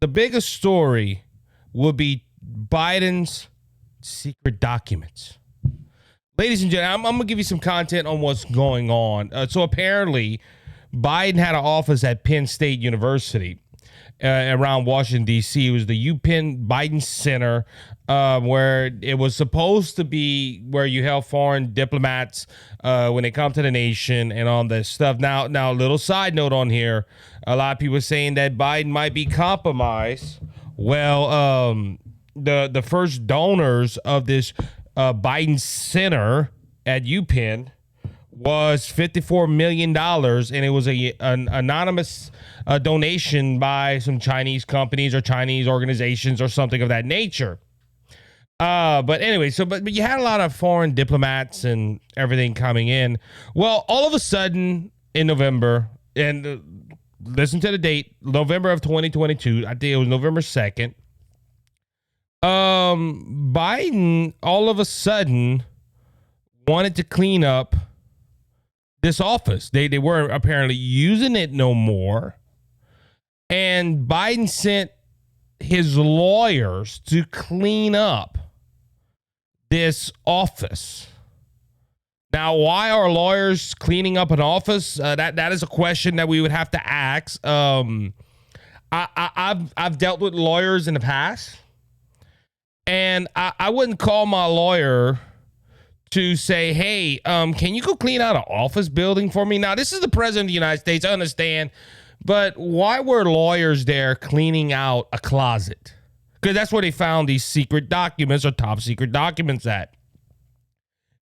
the biggest story will be Biden's secret documents. Ladies and gentlemen, I'm going to give you some content on what's going on. So apparently, Biden had an office at Penn State University around Washington, D.C. It was the UPenn Biden Center, where it was supposed to be where you held foreign diplomats when they come to the nation and all this stuff. Now, a little side note on here. A lot of people are saying that Biden might be compromised. Well, the first donors of this Biden Center at UPenn was $54 million, and it was an anonymous donation by some Chinese companies or Chinese organizations or something of that nature. But anyway, but you had a lot of foreign diplomats and everything coming in. Well, all of a sudden in November, and listen to the date, November of 2022, I think it was November 2nd, Biden all of a sudden wanted to clean up this office. They weren't apparently using it no more. And Biden sent his lawyers to clean up this office. Now, why are lawyers cleaning up an office? That is a question that we would have to ask. I've dealt with lawyers in the past, and I wouldn't call my lawyer to say, hey, can you go clean out an office building for me? Now, this is the president of the United States, I understand, but why were lawyers there cleaning out a closet? Because that's where they found these secret documents or top secret documents at.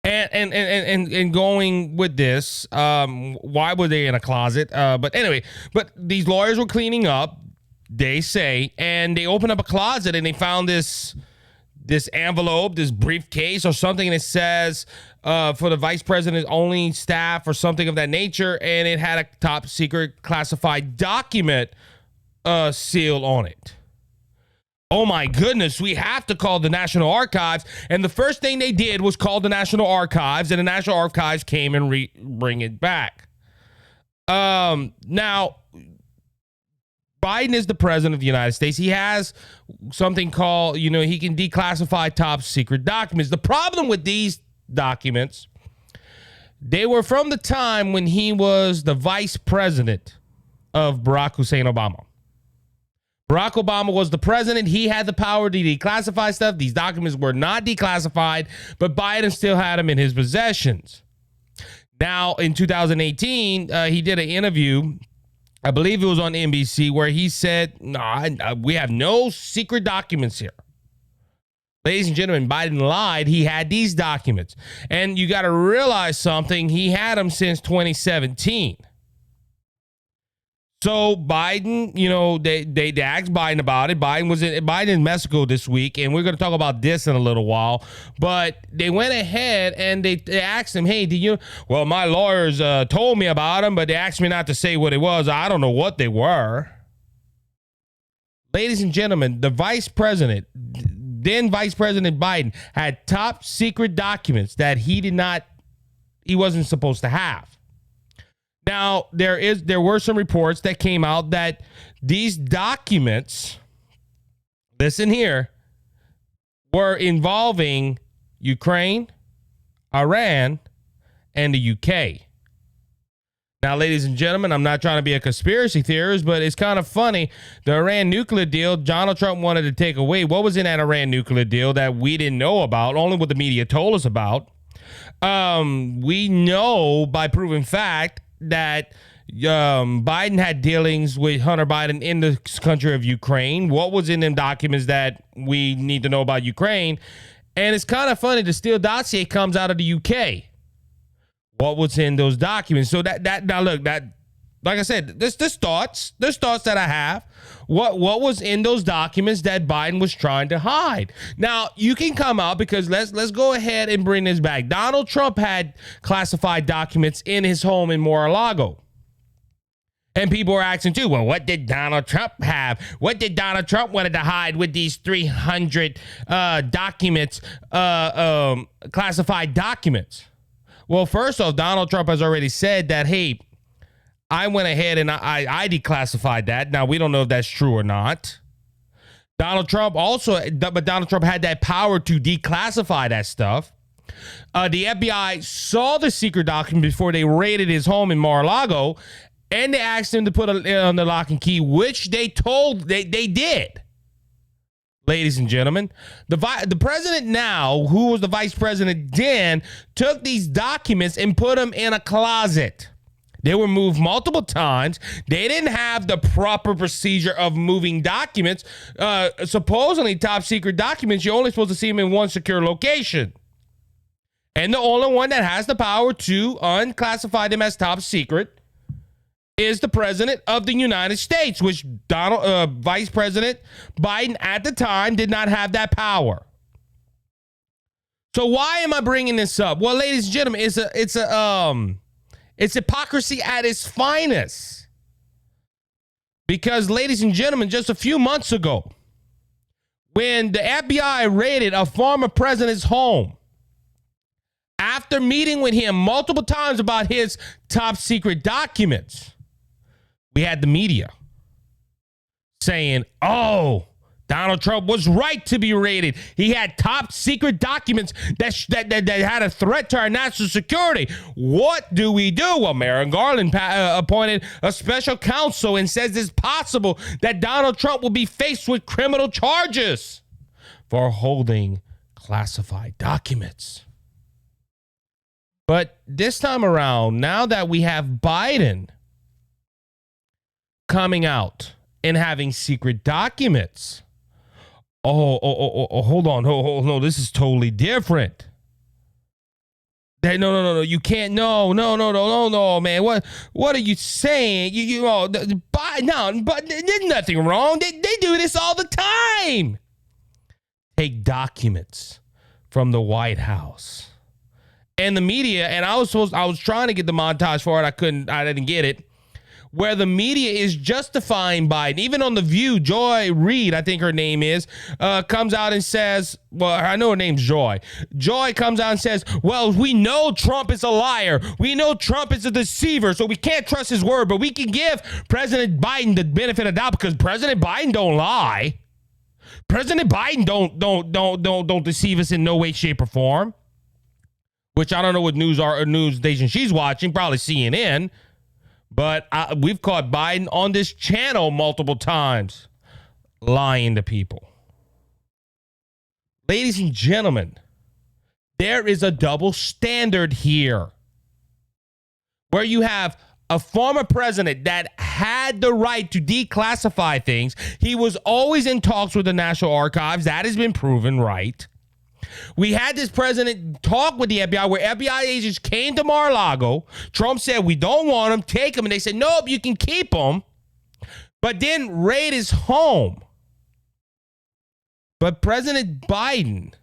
And going with this, why were they in a closet? But anyway, but these lawyers were cleaning up, they say, and they opened up a closet and they found this envelope, this briefcase or something, and it says for the vice president's only staff or something of that nature, and it had a top secret classified document seal on it. Oh my goodness, we have to call the National Archives. And the first thing they did was call the National Archives, and the National Archives came and bring it back. Now, Biden is the president of the United States. He has something called, he can declassify top secret documents. The problem with these documents, they were from the time when he was the vice president of Barack Hussein Obama. Barack Obama was the president. He had the power to declassify stuff. These documents were not declassified, but Biden still had them in his possessions. Now, in 2018, he did an interview, I believe it was on NBC, where he said, we have no secret documents here. Ladies and gentlemen, Biden lied. He had these documents. And you got to realize something. He had them since 2017. So Biden, they asked Biden about it. Biden in Mexico this week, and we're going to talk about this in a little while. But they went ahead and they asked him, hey, well, my lawyers told me about them, but they asked me not to say what it was. I don't know what they were. Ladies and gentlemen, the vice president, then Vice President Biden, had top secret documents that he wasn't supposed to have. Now, there were some reports that came out that these documents, listen here, were involving Ukraine, Iran, and the UK. Now, ladies and gentlemen, I'm not trying to be a conspiracy theorist, but it's kind of funny. The Iran nuclear deal, Donald Trump wanted to take away. What was in that Iran nuclear deal that we didn't know about, only what the media told us about? We know by proven fact that Biden had dealings with Hunter Biden in the country of Ukraine. What was in them documents that we need to know about Ukraine? And it's kind of funny, the Steele dossier comes out of the UK. What was in those documents? So now look, like I said, there's thoughts that I have. What was in those documents that Biden was trying to hide? Now, you can come out, because let's go ahead and bring this back. Donald Trump had classified documents in his home in Mar-a-Lago. And people are asking too, well, what did Donald Trump have? What did Donald Trump wanted to hide with these 300 documents, classified documents? Well, first off, Donald Trump has already said that, hey, I went ahead and I declassified that. Now, we don't know if that's true or not. Donald Trump had that power to declassify that stuff. The FBI saw the secret document before they raided his home in Mar-a-Lago, and they asked him to put it on the lock and key, which they did. Ladies and gentlemen, the president now, who was the vice president then, took these documents and put them in a closet. They were moved multiple times. They didn't have the proper procedure of moving documents. Supposedly, top secret documents, you're only supposed to see them in one secure location. And the only one that has the power to unclassify them as top secret is the president of the United States, which Vice President Biden at the time did not have that power. So why am I bringing this up? Well, ladies and gentlemen, it's hypocrisy at its finest. Because, ladies and gentlemen, just a few months ago, when the FBI raided a former president's home, after meeting with him multiple times about his top secret documents, we had the media saying, oh, Donald Trump was right to be raided. He had top secret documents that had a threat to our national security. What do? Well, Merrick Garland appointed a special counsel and says it's possible that Donald Trump will be faced with criminal charges for holding classified documents. But this time around, now that we have Biden coming out and having secret documents, hold on. No, this is totally different. No, you can't. No, man. What are you saying? But there's nothing wrong. They do this all the time. Take documents from the White House and the media. And I was trying to get the montage for it. I didn't get it. Where the media is justifying Biden. Even on The View, Joy Reid, I think her name is, comes out and says, well, I know her name's Joy. Joy comes out and says, well, we know Trump is a liar. We know Trump is a deceiver, so we can't trust his word, but we can give President Biden the benefit of the doubt because President Biden don't lie. President Biden don't deceive us in no way, shape, or form. Which I don't know what news station she's watching, probably CNN. But we've caught Biden on this channel multiple times lying to people. Ladies and gentlemen, there is a double standard here where you have a former president that had the right to declassify things. He was always in talks with the National Archives. That has been proven right. We had this president talk with the FBI where FBI agents came to Mar-a-Lago. Trump said, we don't want them, take them. And they said, nope, you can keep them. But then raid his home. But President Biden,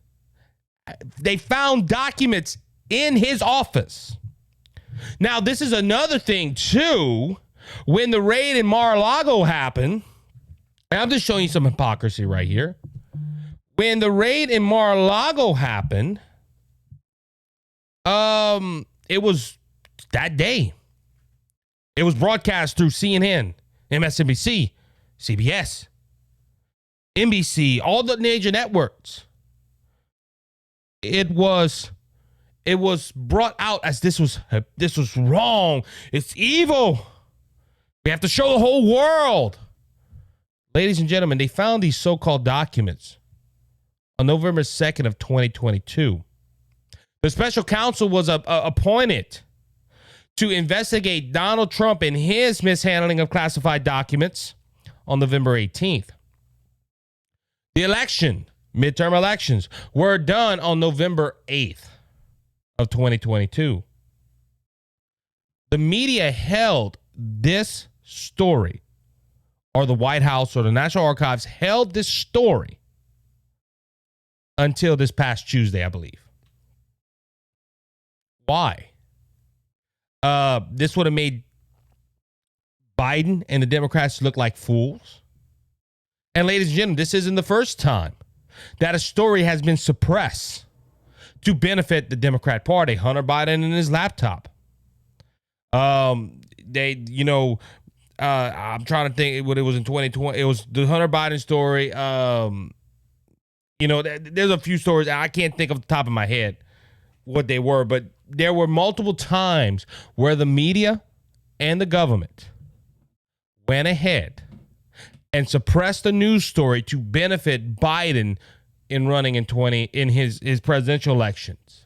they found documents in his office. Now, this is another thing, too. When the raid in Mar-a-Lago happened, and I'm just showing you some hypocrisy right here. When the raid in Mar-a-Lago happened, it was that day. It was broadcast through CNN, MSNBC, CBS, NBC, all the major networks. It was brought out as this was wrong. It's evil. We have to show the whole world. Ladies and gentlemen, they found these so-called documents on November 2nd of 2022. The special counsel was appointed to investigate Donald Trump and his mishandling of classified documents on November 18th. The midterm elections, were done on November 8th of 2022. The media held this story, or the White House or the National Archives held this story until this past Tuesday, I believe. Why? This would have made Biden and the Democrats look like fools. And ladies and gentlemen, this isn't the first time that a story has been suppressed to benefit the Democrat Party. Hunter Biden and his laptop. I'm trying to think what it was in 2020. It was the Hunter Biden story. There's a few stories. I can't think off the top of my head what they were, but there were multiple times where the media and the government went ahead and suppressed the news story to benefit Biden in running in his presidential elections.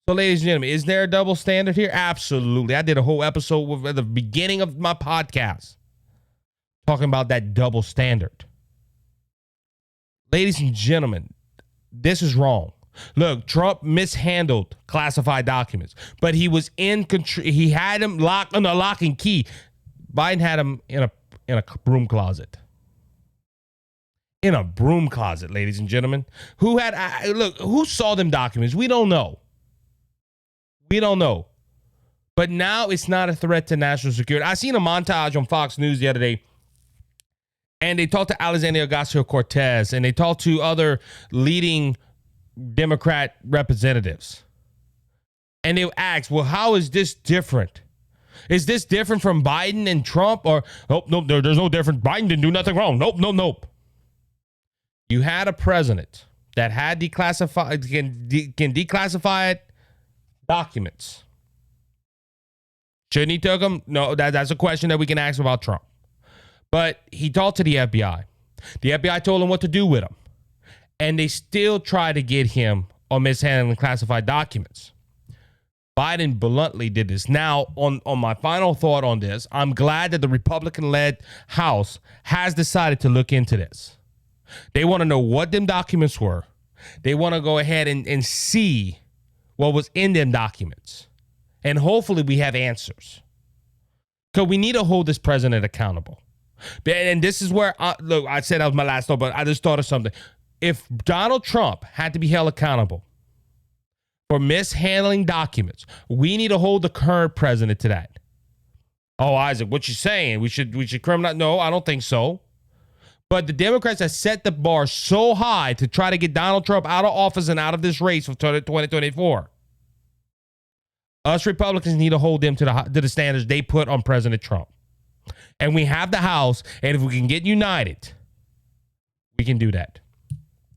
So, ladies and gentlemen, is there a double standard here? Absolutely. I did a whole episode at the beginning of my podcast talking about that double standard. Ladies and gentlemen, this is wrong. Look, Trump mishandled classified documents, but he was in control. He had him locked on a lock and key. Biden had him in a broom closet. In a broom closet, ladies and gentlemen. Who saw them documents? We don't know. We don't know. But now it's not a threat to national security. I seen a montage on Fox News the other day, and they talked to Alexandria Ocasio-Cortez, and they talked to other leading Democrat representatives. And they asked, well, how is this different? Is this different from Biden and Trump? Or, oh, no, there's no difference. Biden didn't do nothing wrong. Nope. You had a president that had can declassify documents. Shouldn't he took them? No, that's a question that we can ask about Trump. But he talked to the FBI. The FBI told him what to do with them. And they still try to get him on mishandling classified documents. Biden bluntly did this. Now, on my final thought on this, I'm glad that the Republican-led House has decided to look into this. They want to know what them documents were. They want to go ahead and see what was in them documents. And hopefully we have answers. Because we need to hold this president accountable. And this is where, I said that was my last thought, but I just thought of something. If Donald Trump had to be held accountable for mishandling documents, we need to hold the current president to that. Oh, Isaac, what you saying? We should criminalize? No, I don't think so. But the Democrats have set the bar so high to try to get Donald Trump out of office and out of this race for 2024. Us Republicans need to hold them to the standards they put on President Trump. And we have the House, and if we can get united, we can do that.